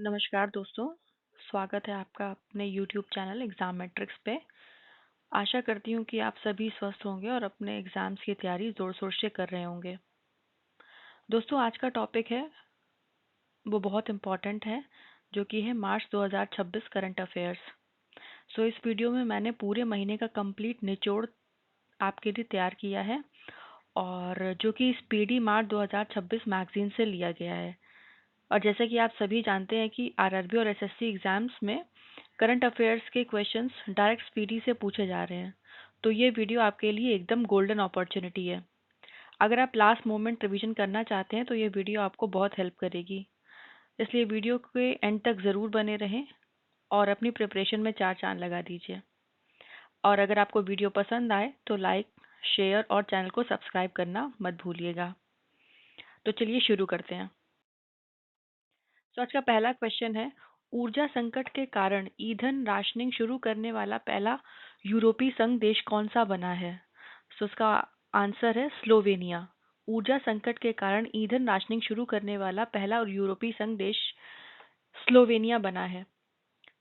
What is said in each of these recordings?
नमस्कार दोस्तों, स्वागत है आपका अपने YouTube चैनल एग्ज़ाम मैट्रिक्स पे। आशा करती हूँ कि आप सभी स्वस्थ होंगे और अपने एग्ज़ाम्स की तैयारी ज़ोर-शोर से कर रहे होंगे। दोस्तों आज का टॉपिक है वो बहुत इम्पोर्टेंट है जो कि है मार्च 2026 करंट अफेयर्स। सो इस वीडियो में मैंने पूरे महीने का कंप्लीट निचोड़ आपके लिए तैयार किया है और जो कि स्पीडी मार्च 2026 मैगजीन से लिया गया है। और जैसे कि आप सभी जानते हैं कि आरआरबी और एसएससी एग्जाम्स में करंट अफेयर्स के क्वेश्चंस डायरेक्ट स्पीडी से पूछे जा रहे हैं, तो ये वीडियो आपके लिए एकदम गोल्डन अपॉर्चुनिटी है। अगर आप लास्ट मोमेंट रिवीजन करना चाहते हैं तो ये वीडियो आपको बहुत हेल्प करेगी, इसलिए वीडियो के एंड तक ज़रूर बने रहें और अपनी प्रिपरेशन में चार चांद लगा दीजिए। और अगर आपको वीडियो पसंद आए तो लाइक, शेयर और चैनल को सब्सक्राइब करना मत भूलिएगा। तो चलिए शुरू करते हैं। तो आज का पहला क्वेश्चन है, ऊर्जा संकट के कारण ईंधन राशनिंग शुरू करने वाला पहला यूरोपीय संघ देश कौन सा बना है? सो उसका आंसर है स्लोवेनिया। ऊर्जा संकट के कारण ईंधन राशनिंग शुरू करने वाला पहला और यूरोपीय संघ देश स्लोवेनिया बना है।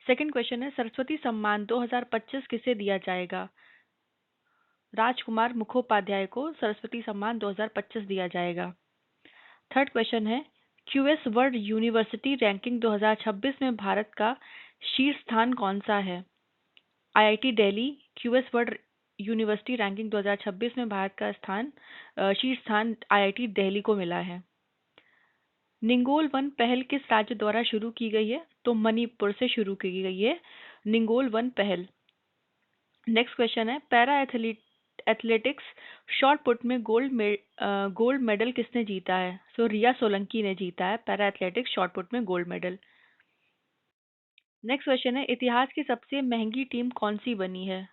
सेकंड क्वेश्चन है, सरस्वती सम्मान 2025 किसे दिया जाएगा? राजकुमार मुखोपाध्याय को सरस्वती सम्मान 2025 दिया जाएगा। थर्ड क्वेश्चन है, क्यूएस वर्ल्ड यूनिवर्सिटी रैंकिंग 2026 में भारत का शीर्ष स्थान कौन सा है? IIT Delhi QS world university ranking 2026 में भारत का शीर्ष स्थान आईआईटी दिल्ली को मिला है। निंगोल वन पहल किस राज्य द्वारा शुरू की गई है? तो मणिपुर से शुरू की गई है निंगोल वन पहल। नेक्स्ट क्वेश्चन है, पैरा एथलेटिक्स शॉट पुट में गोल्ड मेडल किसने जीता है? सो रिया सोलंकी ने जीता है पैरा एथलेटिक्स शॉट पुट में गोल्ड मेडल। नेक्स्ट क्वेश्चन है, इतिहास की सबसे महंगी टीम कौन सी बनी है?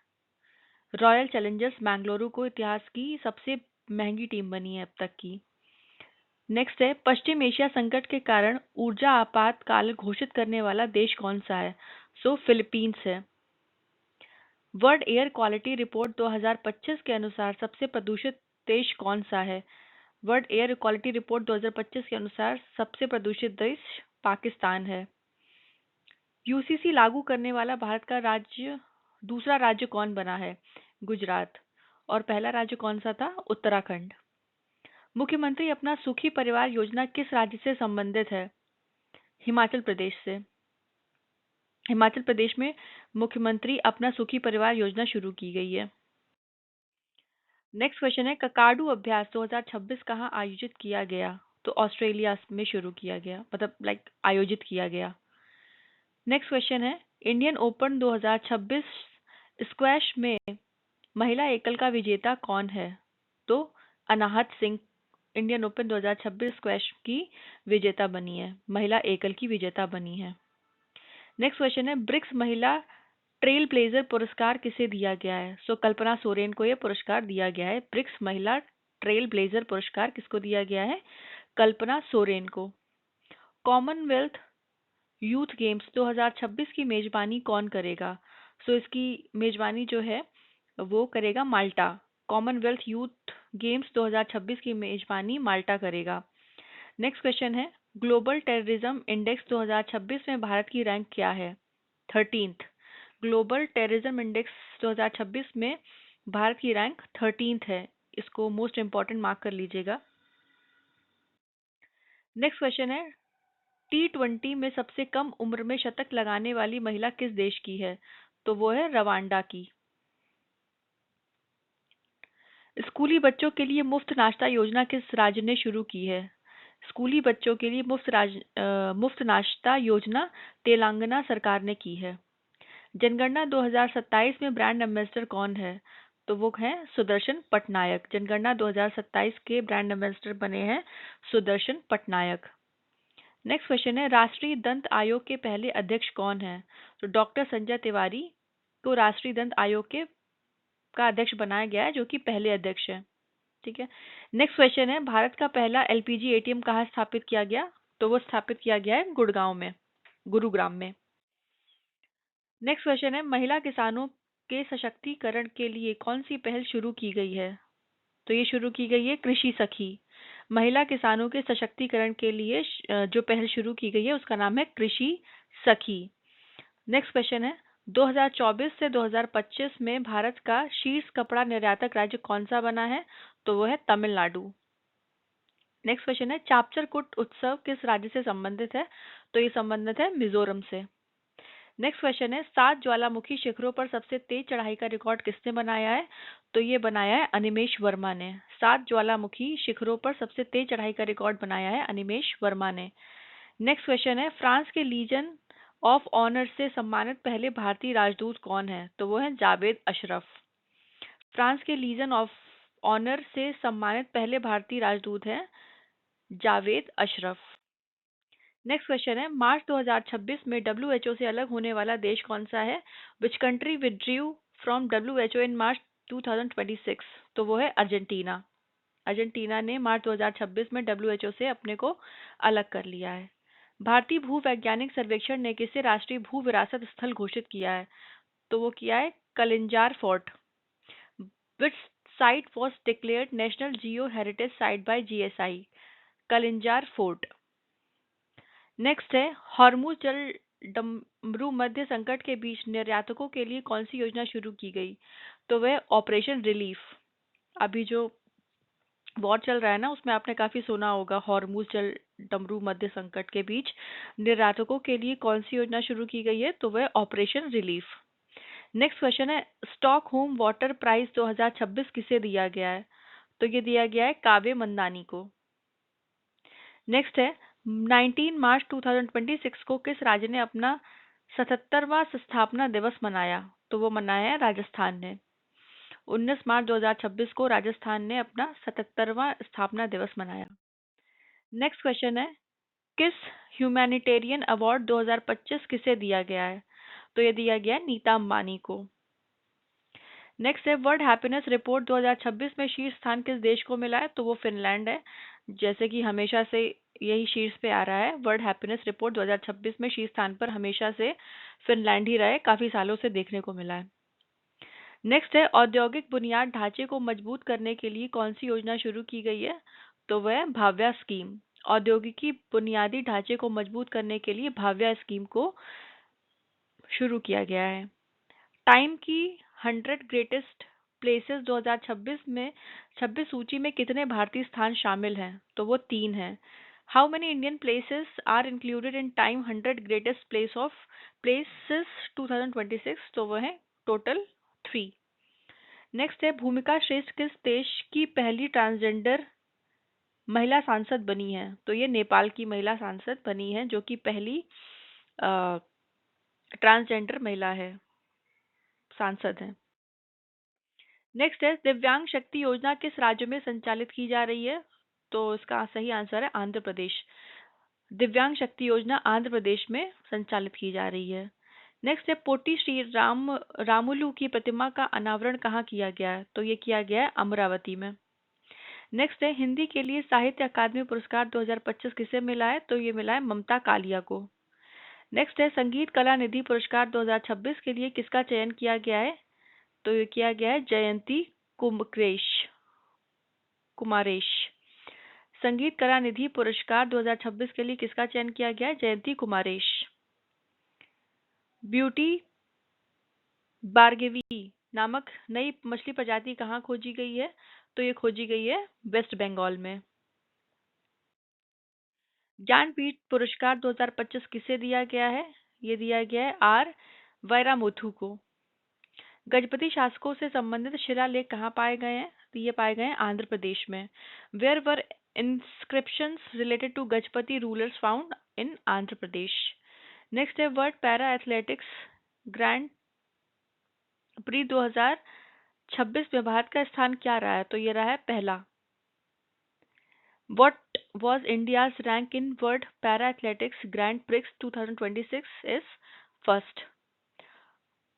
रॉयल चैलेंजर्स बेंगलुरु को इतिहास की सबसे महंगी टीम बनी है अब तक की। नेक्स्ट है, पश्चिम एशिया संकट के कारण ऊर्जा आपातकाल घोषित करने वाला देश कौन सा है? सो फिलीपींस है। वर्ल्ड एयर क्वालिटी रिपोर्ट 2025 के अनुसार सबसे प्रदूषित देश कौन सा है? वर्ल्ड एयर क्वालिटी रिपोर्ट 2025 के अनुसार सबसे प्रदूषित देश पाकिस्तान है। यूसीसी लागू करने वाला भारत का दूसरा राज्य कौन बना है? गुजरात। और पहला राज्य कौन सा था? उत्तराखंड। मुख्यमंत्री अपना सुखी परिवार योजना किस राज्य से संबंधित है? हिमाचल प्रदेश से। हिमाचल प्रदेश में मुख्यमंत्री अपना सुखी परिवार योजना शुरू की गई है। नेक्स्ट क्वेश्चन है, ककाडू अभ्यास 2026 कहाँ आयोजित किया गया? तो ऑस्ट्रेलिया में शुरू किया गया, मतलब आयोजित किया गया। नेक्स्ट क्वेश्चन है, इंडियन ओपन 2026 स्क्वैश में महिला एकल का विजेता कौन है? तो अनाहत सिंह इंडियन ओपन 2026 स्क्वैश की विजेता बनी है, महिला एकल की विजेता बनी है। नेक्स्ट क्वेश्चन है, ब्रिक्स महिला ट्रेल ब्लेजर पुरस्कार किसे दिया गया है? सो कल्पना सोरेन को यह पुरस्कार दिया गया है। ब्रिक्स महिला ट्रेल ब्लेजर पुरस्कार किसको दिया गया है? कल्पना सोरेन को। कॉमनवेल्थ यूथ गेम्स 2026 की मेजबानी कौन करेगा? सो इसकी मेजबानी जो है वो करेगा माल्टा। कॉमनवेल्थ यूथ गेम्स 2026 की मेजबानी माल्टा करेगा। नेक्स्ट क्वेश्चन है, ग्लोबल टेररिज्म इंडेक्स 2026 में भारत की रैंक क्या है? 13th। ग्लोबल टेररिज्म इंडेक्स 2026 में भारत की रैंक 13th है। इसको मोस्ट इंपॉर्टेंट मार्क कर लीजिएगा। नेक्स्ट क्वेश्चन है, T20 में सबसे कम उम्र में शतक लगाने वाली महिला किस देश की है? तो वो है रवांडा की। स्कूली बच्चों के लिए मुफ्त नाश्ता योजना किस राज्य ने शुरू की है? स्कूली बच्चों के लिए मुफ्त नाश्ता योजना तेलंगाना सरकार ने की है। जनगणना 2027 में ब्रांड एम्बेसडर कौन है? तो वो है सुदर्शन पटनायक। जनगणना 2027 के ब्रांड एम्बेसडर बने हैं सुदर्शन पटनायक। नेक्स्ट क्वेश्चन है, राष्ट्रीय दंत आयोग के पहले अध्यक्ष कौन है? तो डॉक्टर संजय तिवारी को राष्ट्रीय दंत आयोग के का अध्यक्ष बनाया गया है, जो कि पहले अध्यक्ष है। ठीक है। नेक्स्ट क्वेश्चन है, भारत का पहला एलपीजी एटीएम कहाँ स्थापित किया गया? तो वो स्थापित किया गया है गुरुग्राम में। नेक्स्ट क्वेश्चन है, महिला किसानों के सशक्तिकरण के लिए कौन सी पहल शुरू की गई है? तो ये शुरू की गई है कृषि सखी। महिला किसानों के सशक्तिकरण के लिए जो पहल शुरू की गई है उसका नाम है कृषि सखी। नेक्स्ट क्वेश्चन है, 2024 से 2025 में भारत का शीर्ष कपड़ा निर्यातक राज्य कौन सा बना है? तो वो है तमिलनाडु। नेक्स्ट क्वेश्चन है, चापचर कुट उत्सव किस राज्य से संबंधित है? तो ये संबंधित है मिजोरम से। नेक्स्ट क्वेश्चन है, 7 ज्वालामुखी शिखरों पर सबसे तेज चढ़ाई का रिकॉर्ड किसने बनाया है? तो ये बनाया है अनिमेष वर्मा ने। 7 ज्वालामुखी शिखरों पर सबसे तेज चढ़ाई का रिकॉर्ड बनाया है अनिमेष वर्मा ने। नेक्स्ट क्वेश्चन है, फ्रांस के लीजन ऑफ ऑनर से सम्मानित पहले भारतीय राजदूत कौन है? तो वो है जावेद अशरफ। फ्रांस के लीजन ऑफ ऑनर से सम्मानित पहले भारतीय राजदूत हैं जावेद अशरफ। नेक्स्ट क्वेश्चन है, मार्च 2026 में डब्ल्यूएचओ से अलग होने वाला देश कौन सा है? Which country withdrew from WHO in March 2026? तो वो है अर्जेंटीना। अर्जेंटीना ने मार्च 2026 में डब्ल्यूएचओ से अपने को अलग कर लिया है। भारतीय भूवैज्ञानिक सर्वेक्षण ने किसे राष्ट्रीय भू विरासत स्थल घोषित किया है? तो वो किया है Kalinjar fort. Which site was declared national geo heritage site by GSI? Kalinjar fort. Next है, हॉर्मुज जल डमरू मध्य संकट के बीच निर्यातकों के लिए कौन सी योजना शुरू की गई? तो वह ऑपरेशन रिलीफ। अभी जो वॉर चल रहा है ना, उसमें आपने काफी सुना होगा, हॉर्मुज जल डमरू मध्य संकट के बीच निर्यातकों के लिए कौन सी योजना शुरू की गई है? तो वह ऑपरेशन रिलीफ। नेक्स्ट क्वेश्चन है, स्टॉकहोम वाटर प्राइज 2026 किसे दिया गया है? तो ये दिया गया है काव्य मंदानी को। नेक्स्ट है, 19 मार्च 2026 को किस राज्य ने अपना 77वां स्थापना दिवस मनाया? तो वो मनाया है राजस्थान ने। 19 मार्च 2026 को राजस्थान ने अपना 77वां स्थापना दिवस मनाया। नेक्स्ट क्वेश्चन है, किस ह्यूमैनिटेरियन अवार्ड 2025 किसे दिया गया है? तो ये दिया गया है नीता अंबानी को। नेक्स्ट है, वर्ल्ड हैप्पीनेस रिपोर्ट 2026 में शीर्ष स्थान किस देश को मिला है? तो वो फिनलैंड है। जैसे कि हमेशा से यही शीर्ष पे आ रहा है, वर्ल्ड हैप्पीनेस रिपोर्ट 2026 में शीर्ष स्थान पर हमेशा से फिनलैंड ही रहे, काफी सालों से देखने को मिला है। नेक्स्ट है, औद्योगिक बुनियाद ढांचे को मजबूत करने के लिए कौन सी योजना शुरू की गई है? तो वह भाव्या स्कीम। औद्योगिकी बुनियादी ढांचे को मजबूत करने के लिए भाव्या स्कीम को शुरू किया गया है। टाइम की 100 ग्रेटेस्ट प्लेसेस 2026 में 26 सूची में कितने भारतीय स्थान शामिल हैं? तो वो 3 हैं। How many Indian places are included in Time 100 greatest places 2026? तो वो है टोटल 3। नेक्स्ट है, भूमिका श्रेष्ठ किस देश की पहली ट्रांसजेंडर महिला सांसद बनी है? तो ये नेपाल की महिला सांसद बनी है, जो कि पहली ट्रांसजेंडर महिला है, सांसद है। नेक्स्ट है, दिव्यांग शक्ति योजना किस राज्य में संचालित की जा रही है? तो इसका सही आंसर है आंध्र प्रदेश। दिव्यांग शक्ति योजना आंध्र प्रदेश में संचालित की जा रही है। नेक्स्ट है, पोटी श्री रामुलु की प्रतिमा का अनावरण कहाँ किया गया है? तो ये किया गया है अमरावती में। नेक्स्ट है, हिंदी के लिए साहित्य अकादमी पुरस्कार 2025 किसे मिला है? तो ये मिला है ममता कालिया को। नेक्स्ट है, संगीत कला निधि पुरस्कार 2026 के लिए किसका चयन किया गया है? तो ये किया गया है जयंती कुमारेश। संगीत कला निधि पुरस्कार 2026 के लिए किसका चयन किया गया है? जयंती कुमारेश। ब्यूटी बारगेवी नामक नई मछली प्रजाति कहाँ खोजी गई है? तो ये खोजी गई है वेस्ट बंगाल में। ज्ञानपीठ पुरस्कार 2025 किसे दिया गया है? ये दिया गया है आर वैरामुथु को। गजपति शासकों से संबंधित शिलालेख कहाँ पाए गए हैं? तो ये पाए गए हैं आंध्र प्रदेश में। Where were inscriptions related to Gajapati rulers found in Andhra Pradesh. Next है, World Para Athletics Grand Prix 2026 में भारत का स्थान क्या रहा है? तो ये रहा है पहला। What was India's rank in World Para Athletics Grand Prix 2026 is first.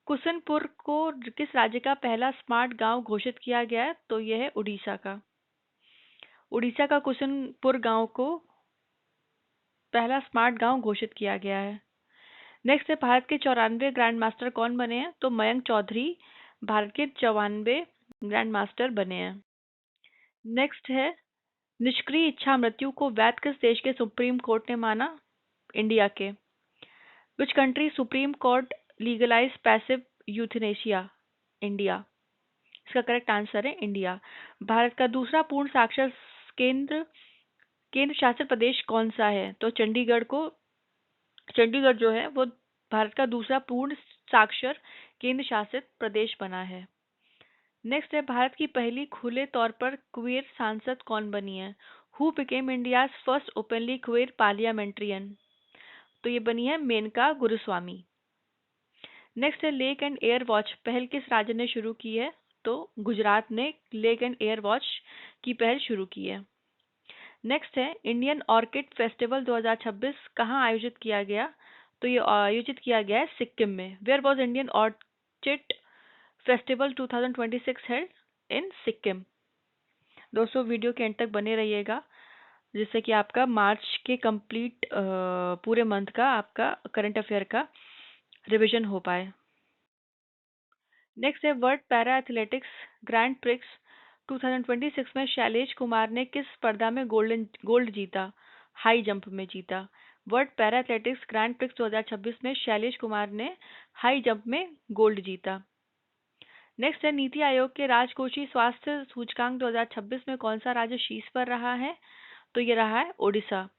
कुसनपुर को किस राज्य का पहला स्मार्ट गांव घोषित किया गया है? तो यह है उड़ीसा का। उड़ीसा का कुसनपुर गांव को पहला स्मार्ट गांव घोषित किया गया है। नेक्स्ट है, भारत के 94 ग्रैंड मास्टर कौन बने हैं? तो मयंक चौधरी भारत के 94 ग्रैंड मास्टर बने हैं। नेक्स्ट है, निष्क्रिय इच्छा मृत्यु को वैध किस देश के सुप्रीम कोर्ट ने माना? इंडिया के। Which country supreme court legalize passive euthanasia? India. इसका करेक्ट आंसर है इंडिया। भारत का दूसरा पूर्ण साक्षर केंद्र केंद्र शासित प्रदेश कौन सा है? तो चंडीगढ़ जो है वो भारत का दूसरा पूर्ण साक्षर केंद्र शासित प्रदेश बना है। नेक्स्ट है, भारत की पहली खुले तौर पर क्वेर सांसद कौन बनी है? Who became India's first openly क्वेर parliamentarian? तो ये बनी है मेनका गुरुस्वामी। नेक्स्ट है, लेक एंड एयर वॉच पहल किस राज्य ने शुरू की है? तो गुजरात ने लेक एंड एयर वॉच की पहल शुरू की है। नेक्स्ट है, इंडियन ऑर्किड फेस्टिवल 2026 कहाँ आयोजित किया गया? तो ये आयोजित किया गया है सिक्किम में। Where was Indian Orchid Festival 2026 held? In Sikkim. दोस्तों वीडियो के एंड तक बने रहिएगा, जिससे कि आपका मार्च के कंप्लीट पूरे मंथ का आपका करंट अफेयर का रिवीजन हो पाए। नेक्स्ट है, World Para Athletics grand Prix 2026 में शैलेश कुमार ने किस स्पर्धा में गोल्ड जीता? हाई जंप में जीता। World Para Athletics grand Prix 2026 में शैलेश कुमार ने हाई जंप में गोल्ड जीता। नेक्स्ट है, नीति आयोग के राजकोषीय स्वास्थ्य सूचकांक 2026 में कौन सा राज्य शीर्ष पर रहा है? तो ये रहा है ओडिशा।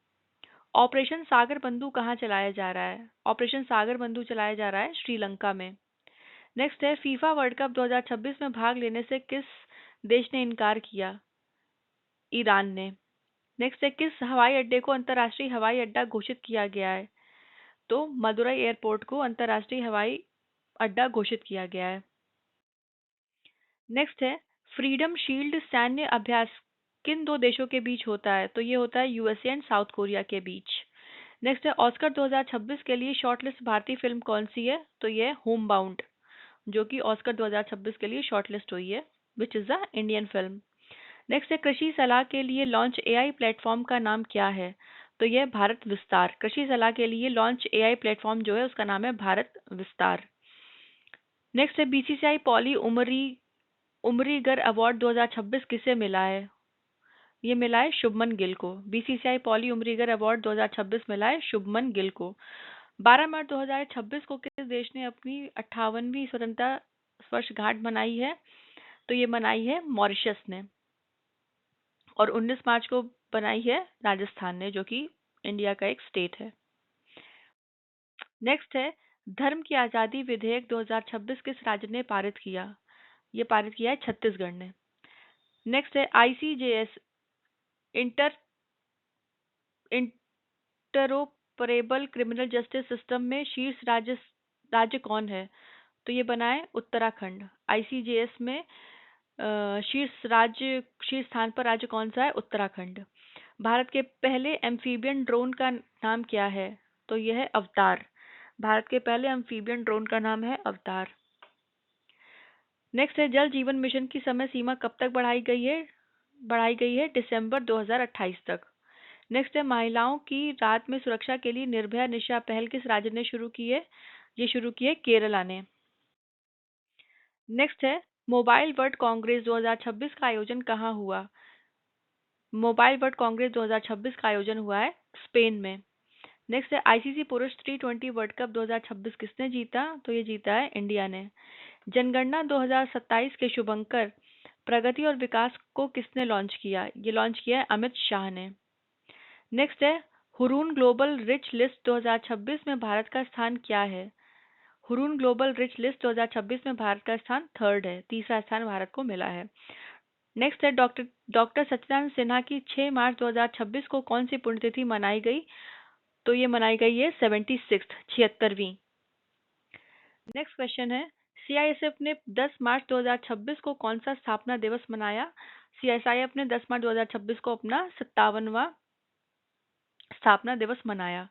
ऑपरेशन सागर बंधु कहाँ चलाया जा रहा है? ऑपरेशन सागर बंधु चलाया जा रहा है श्रीलंका में। नेक्स्ट है, फीफा वर्ल्ड कप 2026 में भाग लेने से किस देश ने इनकार किया? ईरान ने। नेक्स्ट है, किस हवाई अड्डे को अंतर्राष्ट्रीय हवाई अड्डा घोषित किया गया है? तो मदुरई एयरपोर्ट को अंतर्राष्ट्रीय हवाई अड्डा घोषित किया गया है। नेक्स्ट है, फ्रीडम शील्ड सैन्य अभ्यास किन दो देशों के बीच होता है? तो ये होता है यूएसए एंड साउथ कोरिया के बीच। नेक्स्ट है, ऑस्कर 2026 के लिए शॉर्टलिस्ट भारतीय फिल्म कौन सी है? तो ये है होम बाउंड, जो कि ऑस्कर 2026 के लिए शॉर्टलिस्ट हुई है, which is a Indian film. Next है, कृषि सलाह के लिए लॉन्च एआई प्लेटफॉर्म का नाम क्या है? तो यह भारत विस्तार। कृषि सलाह के लिए लॉन्च एआई प्लेटफॉर्म जो है उसका नाम है भारत विस्तार। नेक्स्ट है, बीसीसीआई पॉली उमरीगर अवार्ड 2026 किसे मिला है? ये मिला है शुभमन गिल को। बीसीसीआई पॉली उमरीगर अवार्ड 2026 मिला है शुभमन गिल को। 12 मार्च 2026 को किस देश ने अपनी 58वीं स्वतंत्रता वर्षगांठ मनाई है? तो ये मनाई है मॉरिशस ने। और 19 मार्च को बनाई है राजस्थान ने, जो कि इंडिया का एक स्टेट है। नेक्स्ट है, धर्म की आजादी विधेयक 2026 किस राज्य ने पारित किया? ये पारित किया है छत्तीसगढ़ ने। नेक्स्ट है, ICJS inter interoperable criminal justice system में शीर्ष राज्य कौन है? तो ये बना है उत्तराखंड। आईसीजेएस में शीर्ष स्थान पर राज्य कौन सा है? उत्तराखंड। भारत के पहले एम्फीबियन ड्रोन का नाम क्या है? तो यह है अवतार। भारत के पहले एम्फीबियन ड्रोन का नाम है अवतार। नेक्स्ट है, जल जीवन मिशन की समय सीमा कब तक बढ़ाई गई है? बढ़ाई गई है दिसंबर 2028 तक। नेक्स्ट है, महिलाओं की रात में सुरक्षा के लिए निर्भया निशा पहल किस राज्य ने शुरू की है? ये शुरू की है केरला ने। नेक्स्ट है, मोबाइल वर्ल्ड कांग्रेस 2026 का आयोजन कहाँ हुआ? मोबाइल वर्ल्ड कांग्रेस 2026 का आयोजन हुआ है स्पेन में। नेक्स्ट है, आईसीसी पुरुष T20 वर्ल्ड कप 2026 किसने जीता? तो ये जीता है इंडिया ने। जनगणना 2027 के शुभंकर प्रगति और विकास को किसने लॉन्च किया? ये लॉन्च किया है अमित शाह ने। नेक्स्ट है, हुरून ग्लोबल रिच लिस्ट 2026 में भारत का स्थान क्या है? हुरून ग्लोबल रिच लिस्ट 2026 में भारत का स्थान थर्ड है, तीसरा स्थान भारत को मिला है। नेक्स्ट है, डॉक्टर सच्चिदानंद सिन्हा की 6 मार्च 2026 को कौन सी पुण्यतिथि मनाई गई? तो ये मनाई गई है 76th 76वीं। नेक्स्ट क्वेश्चन है, सीआईएसएफ ने 10 मार्च 2026 को कौन सा स्थापना दिवस मनाया? सीआईएसएफ ने 10 मार्च 2026 को अपना 57वां स्थापना दिवस मनाया।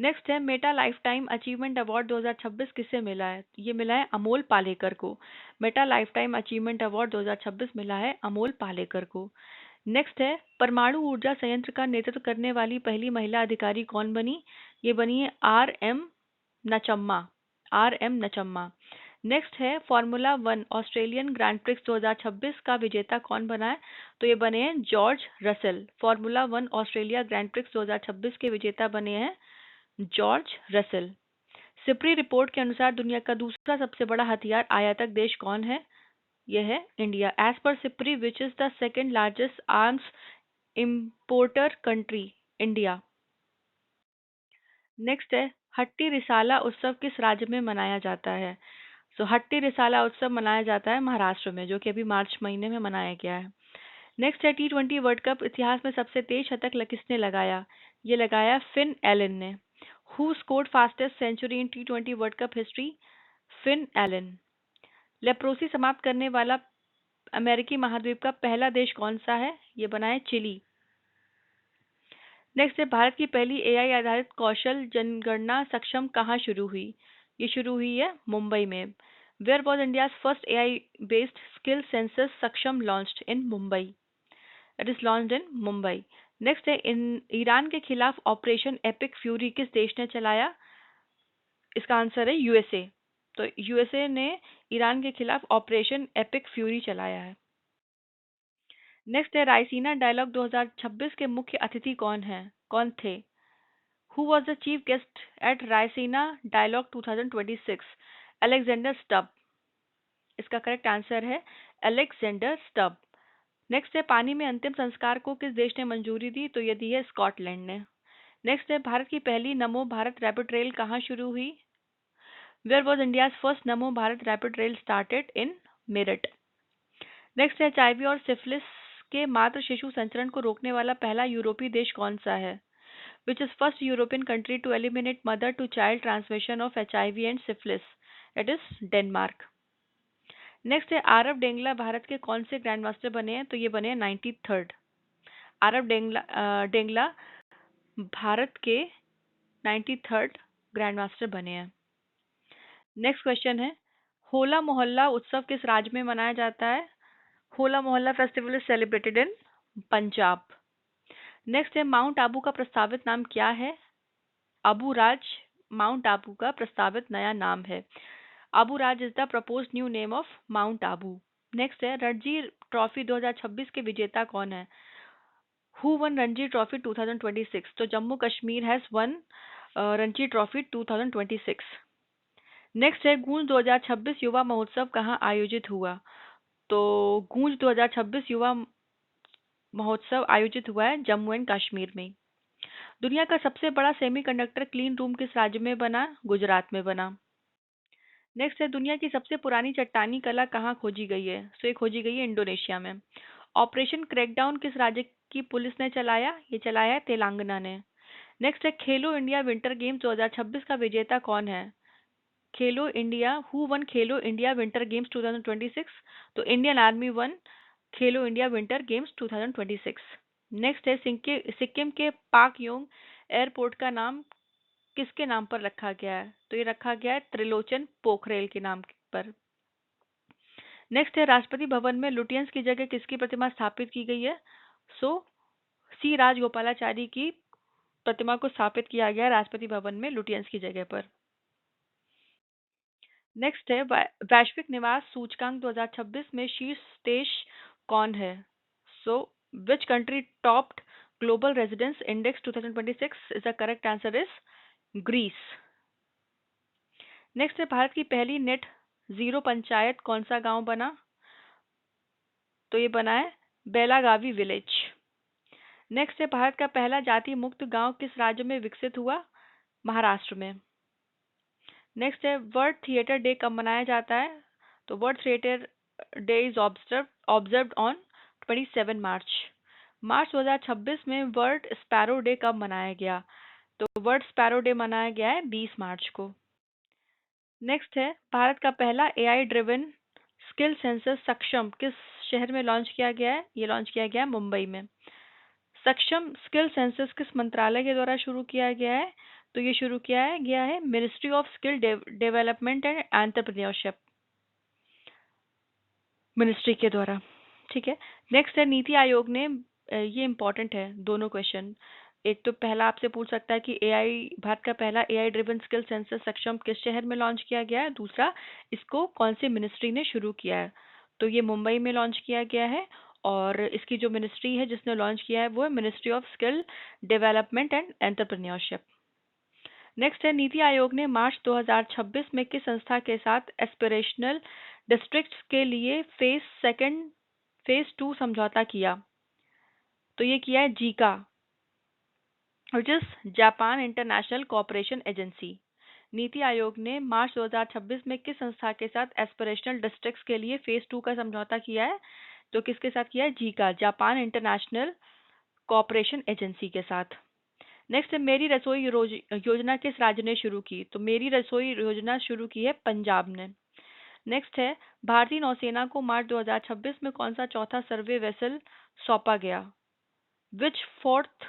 नेक्स्ट है, Meta life time achievement award 2026 किसे मिला है? ये मिला है अमोल पालेकर को। Meta life time achievement award 2026 मिला है अमोल पालेकर को। नेक्स्ट है, परमाणु ऊर्जा संयंत्र का नेतृत्व करने वाली पहली महिला अधिकारी कौन बनी? ये बनी है आर एम नचम्मा। आर एम नचम्मा। नेक्स्ट है Formula One Australian Grand Prix 2026 का विजेता कौन बना है? तो ये बने हैं George Russell. Formula one Australia grand Prix 2026 के विजेता बने हैं जॉर्ज रसेल। सिप्री रिपोर्ट के अनुसार दुनिया का दूसरा सबसे बड़ा हथियार आयातक देश कौन है? यह है India. As per SIPRI which is the second largest arms importer country? India. Next है हट्टी रिसाला उत्सव किस राज्य में मनाया जाता है? हट्टी रिसाला उत्सव मनाया जाता है महाराष्ट्र में, जो कि अभी मार्च महीने में मनाया गया है। नेक्स्ट है T20 वर्ल्ड कप इतिहास में सबसे तेज शतक किसने लगाया? ये लगाया फिन एलन ने। Who scored fastest century in T20 world cup history? Finn Allen. Leprosy समाप्त करने वाला अमेरिकी महाद्वीप का पहला देश कौन सा है? ये बना है चिली। नेक्स्ट है भारत की पहली एआई आधारित कौशल जनगणना सक्षम कहाँ शुरू हुई? ये शुरू हुई है मुंबई में। Where was India's first AI based skill census Saksham launched? In Mumbai. It is launched in Mumbai. Next है ईरान के खिलाफ ऑपरेशन एपिक फ्यूरी किस देश ने चलाया? इसका आंसर है यूएसए। तो यूएसए ने ईरान के खिलाफ ऑपरेशन एपिक फ्यूरी चलाया है। नेक्स्ट है रायसीना डायलॉग 2026 के मुख्य अतिथि कौन थे? Who was the chief guest at Raisina Dialogue 2026? Alexander Stubb। इसका करेक्ट आंसर है अलेक्जेंडर स्टब। नेक्स्ट है पानी में अंतिम संस्कार को किस देश ने मंजूरी दी? तो ये दी है स्कॉटलैंड ने। नेक्स्ट है भारत की पहली नमो भारत रैपिड रेल कहाँ शुरू हुई? Where was India's first NaMo Bharat rapid rail started? In Meerut. Next है एचआईवी और सिफिलिस के मातृ शिशु संचरण को रोकने वाला पहला यूरोपीय देश कौन सा है? Which is first European country to eliminate mother-to-child transmission of HIV and syphilis? It is Denmark। Next है आरव डेंगला भारत के कौन से ग्रैंड मास्टर बने हैं? तो ये बने हैं 93rd। आरव डेंगला भारत के 93rd ग्रैंड मास्टर बने हैं। नेक्स्ट क्वेश्चन है होला मोहल्ला उत्सव किस राज्य में मनाया जाता है? होला मोहल्ला festival is celebrated in Punjab. Next है माउंट आबू का प्रस्तावित नाम क्या है? अबू राज माउंट आबू का प्रस्तावित नया नाम है। Abu Raj is the proposed new name of Mount Abu. Next है रणजी ट्रॉफी 2026 के विजेता कौन है? Who won Ranji Trophy 2026? तो Jammu Kashmir has won Ranji Trophy 2026। Next है गूंज 2026 युवा महोत्सव कहाँ आयोजित हुआ? तो गूंज 2026 युवा महोत्सव आयोजित हुआ है जम्मू एंड कश्मीर में। दुनिया का सबसे बड़ा सेमीकंडक्टर क्लीन रूम किस राज्य में बना? गुजरात में बना। नेक्स्ट है दुनिया की सबसे पुरानी चट्टानी कला कहाँ खोजी गई है? ये खोजी गई है इंडोनेशिया में। ऑपरेशन क्रैकडाउन किस राज्य की पुलिस ने चलाया? ये चलाया है तेलंगाना ने। नेक्स्ट है खेलो इंडिया विंटर गेम्स 2026 का विजेता कौन है? खेलो India who one Khelo India winter games 2026? तो इंडियन आर्मी वन खेलो इंडिया विंटर गेम्स 2026। नेक्स्ट है सिक्किम के पाकयोंग एयरपोर्ट का नाम किसके नाम पर रखा गया है? तो ये रखा गया है त्रिलोचन पोखरेल के नाम पर। नेक्स्ट है राष्ट्रपति भवन में लुटियंस की जगह किसकी प्रतिमा स्थापित की गई है? सी राजगोपालाचारी की प्रतिमा को स्थापित किया गया है राष्ट्रपति भवन में लुटियंस की जगह पर। नेक्स्ट है वैश्विक निवास सूचकांक 2026 में शीर्ष देश कौन है? Which country topped global residence index 2026? Is the correct answer is Greece. Next है भारत की पहली नेट जीरो पंचायत कौन सा गांव बना? तो ये बना है बेलागावी विलेज। नेक्स्ट है भारत का पहला जाति मुक्त गांव किस राज्य में विकसित हुआ? महाराष्ट्र में। नेक्स्ट है वर्ल्ड थिएटर डे कब मनाया जाता है? तो world theatre day is observed on 27 मार्च। मार्च 2026 में वर्ल्ड स्पैरो डे कब मनाया गया? तो वर्ल्ड स्पैरो डे मनाया गया है 20 मार्च को। नेक्स्ट है भारत का पहला एआई ड्रिवन स्किल सेंसस सक्षम किस शहर में लॉन्च किया गया है? ये लॉन्च किया गया है मुंबई में। सक्षम स्किल सेंसस किस मंत्रालय के द्वारा शुरू किया गया है? तो ये शुरू किया गया है ministry of skill development and entrepreneurship ministry के द्वारा। ठीक है। नेक्स्ट है नीति आयोग ने ये इंपॉर्टेंट है दोनों क्वेश्चन। एक तो पहला आपसे पूछ सकता है कि एआई, भारत का पहला एआई ड्रिवन स्किल सेंसर सक्षम किस शहर में लॉन्च किया गया है। दूसरा, इसको कौन सी मिनिस्ट्री ने शुरू किया है। तो ये मुंबई में लॉन्च किया गया है, और इसकी जो मिनिस्ट्री है जिसने लॉन्च किया है वो है ministry of skill development and entrepreneurship. Next है, नीति आयोग ने मार्च 2026 में किस संस्था के साथ एस्पिरेशनल डिस्ट्रिक्ट्स के लिए फेज 2 समझौता किया। तो ये किया है Zika, which is Japan international cooperation agency. NITI Aayog ने मार्च 2026 में किस संस्था के साथ एस्पिरेशनल डिस्ट्रिक्ट्स के लिए फेज 2 का समझौता किया है। तो किसके साथ किया है, Zika, Japan international cooperation agency के साथ। नेक्स्ट है, मेरी रसोई योजना किस राज्य ने शुरू की। तो मेरी रसोई योजना शुरू की है पंजाब ने। नेक्स्ट है, भारतीय नौसेना को मार्च 2026 में कौन सा चौथा सर्वे वेसल सौंपा गया। Which fourth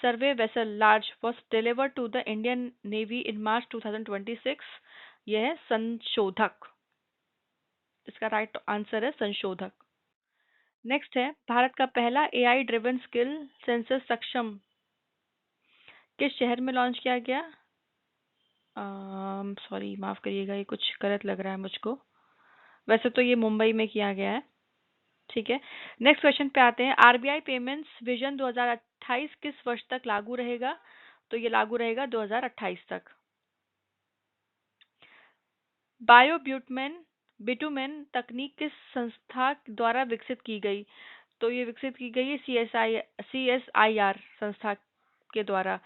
survey vessel large was delivered to the Indian navy in March 2026। यह है संशोधक। इसका राइट आंसर है संशोधक। नेक्स्ट है, भारत का पहला एआई ड्रिवन स्किल सेंसर सक्षम किस शहर में लॉन्च किया गया। सॉरी, माफ करिएगा, ये कुछ गलत लग रहा है मुझको। वैसे तो ये मुंबई में किया गया है। ठीक है, नेक्स्ट क्वेश्चन पे आते हैं। आरबीआई पेमेंट्स विजन 2028 किस वर्ष तक लागू रहेगा। तो ये लागू रहेगा 2028 तक। बायोब्यूटमेन बिटुमेन तकनीक किस संस्था द्वारा विकसित की गई। तो ये विकसित की गई है CSIR संस्था के द्वारा,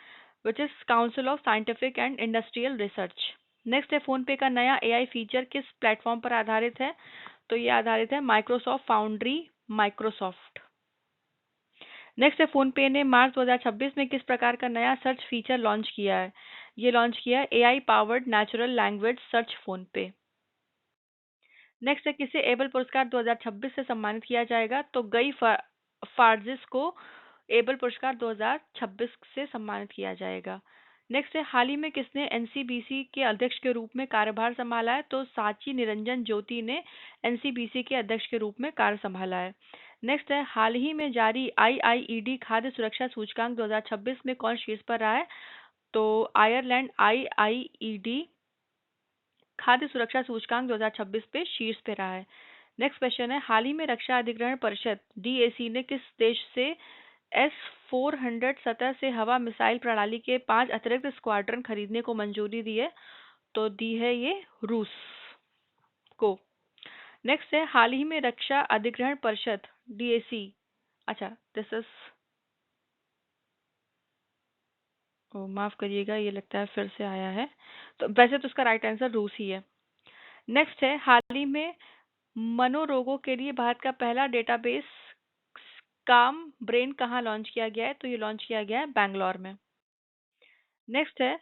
which is council of scientific and industrial research. Next है, फोन पे का नया एआई फीचर किस प्लेटफॉर्म पर आधारित है। तो ये आधारित है माइक्रोसॉफ्ट फाउंड्री माइक्रोसॉफ्ट। नेक्स्ट है, फोन पे ने मार्च 2026 में किस प्रकार का नया सर्च फीचर लॉन्च किया है। ये लॉन्च किया है AI powered natural language search phone पे। नेक्स्ट है, किसे एबल पुरस्कार 2026 से सम्मानित किया जाएगा। तो गई फार्जिस को एबल पुरस्कार 2026 से सम्मानित किया जाएगा। नेक्स्ट है, हाल ही में किसने एनसीबीसी के अध्यक्ष के रूप में कार्यभार संभाला है। तो साची निरंजन ज्योति ने एनसीबीसी के अध्यक्ष के रूप में कार्य संभाला है। नेक्स्ट है, हाल ही में जारी आईआईईडी खाद्य सुरक्षा सूचकांक 2026 में कौन शीर्ष पर रहा है। तो आयरलैंड आईआईईडी खाद्य सुरक्षा सूचकांक 2026 पे शीर्ष पे रहा है। नेक्स्ट क्वेश्चन है, हाल ही में रक्षा अधिग्रहण परिषद डीएसी ने किस देश से S-400 सतह से हवा मिसाइल प्रणाली के 5 अतिरिक्त स्क्वाड्रन खरीदने को मंजूरी दी है। तो दी है ये रूस को। नेक्स्ट है, हाल ही में रक्षा अधिग्रहण परिषद डीएसी, अच्छा दिस इज, माफ करिएगा, ये लगता है फिर से आया है। तो वैसे तो इसका राइट आंसर रूस ही है। नेक्स्ट है, हाल ही में मनोरोगों के लिए भारत का पहला डेटाबेस काम ब्रेन कहाँ लॉन्च किया गया है। तो ये लॉन्च किया गया है बैंगलोर में। नेक्स्ट है,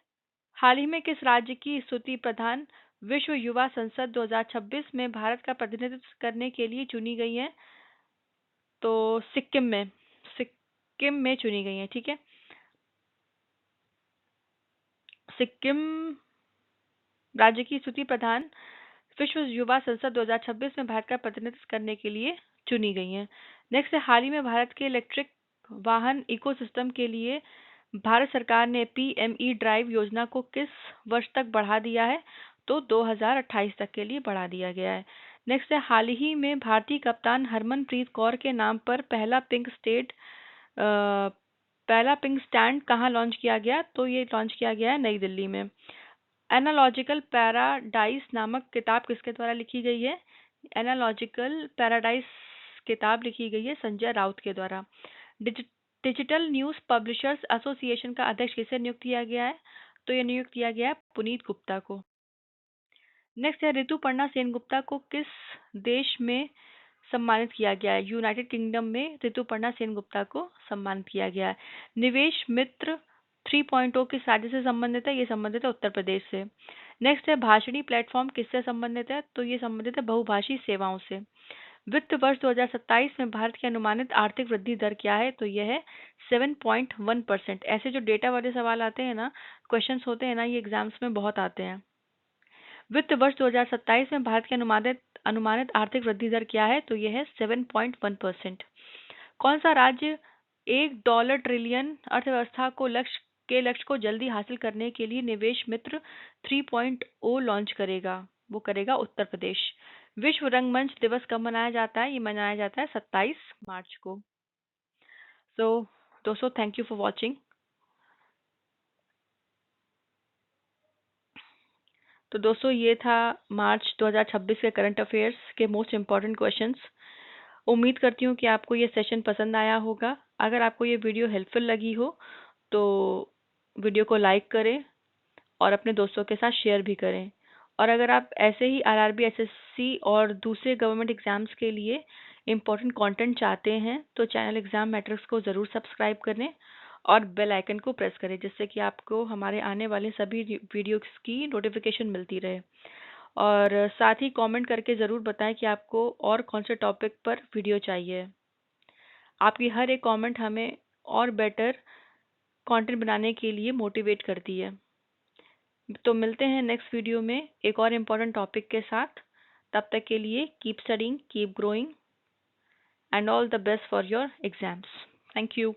हाल ही में किस राज्य की स्तुति प्रधान विश्व युवा संसद 2026 में भारत का प्रतिनिधित्व करने के लिए चुनी गई है। तो सिक्किम में चुनी गई है। ठीक है, सिक्किम राज्य की स्तुति प्रधान विश्व युवा संसद 2026 में भारत का प्रतिनिधित्व करने के लिए चुनी गई हैं। नेक्स्ट है, हाल ही में भारत के इलेक्ट्रिक वाहन इकोसिस्टम के लिए भारत सरकार ने पीएमई ड्राइव योजना को किस वर्ष तक बढ़ा दिया है। तो 2028 तक के लिए बढ़ा दिया गया है। नेक्स्ट है, हाल ही में भारतीय कप्तान हरमनप्रीत कौर के नाम पर पहला पिंक स्टैंड कहाँ लॉन्च किया गया। तो ये लॉन्च किया गया है नई दिल्ली में। एनालॉजिकल पैराडाइज नामक किताब किसके द्वारा लिखी गई है। एनालॉजिकल पैराडाइज किताब लिखी गई है संजय राउत के द्वारा। डिजिटल न्यूज पब्लिशर्स एसोसिएशन का अध्यक्ष किसे नियुक्त किया गया है। तो ये नियुक्त किया गया है पुनीत गुप्ता को। नेक्स्ट है, ऋतुपर्णा सेनगुप्ता को किस देश में सम्मानित किया गया है। यूनाइटेड किंगडम में ऋतुपर्णा सेनगुप्ता को सम्मानित किया गया है। निवेश मित्र 3.0 किस राज्य से संबंधित है। ये संबंधित है उत्तर प्रदेश से। नेक्स्ट है, भाषणी प्लेटफॉर्म किससे संबंधित है। तो ये संबंधित है बहुभाषी सेवाओं से। वित्त वर्ष 2027 में भारत की अनुमानित आर्थिक वृद्धि दर क्या है। तो यह है 7.1%। ऐसे जो डेटा वाले सवाल आते हैं ना, क्वेश्चंस होते हैं ना, ये एग्जाम्स में बहुत आते हैं। वित्त वर्ष 2027 में भारत की अनुमानित आर्थिक वृद्धि दर क्या है। तो यह है 7.1%। कौन सा राज्य $1 ट्रिलियन अर्थव्यवस्था को लक्ष्य को जल्दी हासिल करने के लिए निवेश मित्र 3.0 लॉन्च करेगा। वो करेगा उत्तर प्रदेश। विश्व रंगमंच दिवस कब मनाया जाता है? ये मनाया जाता है 27 मार्च को। सो दोस्तों, थैंक यू फॉर वॉचिंग। तो दोस्तों, ये था मार्च 2026 के करंट अफेयर्स के मोस्ट इम्पॉर्टेंट क्वेश्चंस। उम्मीद करती हूँ कि आपको ये सेशन पसंद आया होगा। अगर आपको ये वीडियो हेल्पफुल लगी हो तो वीडियो को लाइक करें और अपने दोस्तों के साथ शेयर भी करें। और अगर आप ऐसे ही आरआरबी, एसएससी और दूसरे गवर्नमेंट एग्जाम्स के लिए इम्पोर्टेंट कंटेंट चाहते हैं तो चैनल एग्जाम मैट्रिक्स को ज़रूर सब्सक्राइब करें और बेल आइकन को प्रेस करें, जिससे कि आपको हमारे आने वाले सभी वीडियोस की नोटिफिकेशन मिलती रहे। और साथ ही कमेंट करके ज़रूर बताएं कि आपको और कौन से टॉपिक पर वीडियो चाहिए। आपकी हर एक कमेंट हमें और बेटर कंटेंट बनाने के लिए मोटिवेट करती है। तो मिलते हैं नेक्स्ट वीडियो में एक और इम्पोर्टेंट टॉपिक के साथ। तब तक के लिए keep studying, keep growing and all the best for your exams. Thank you.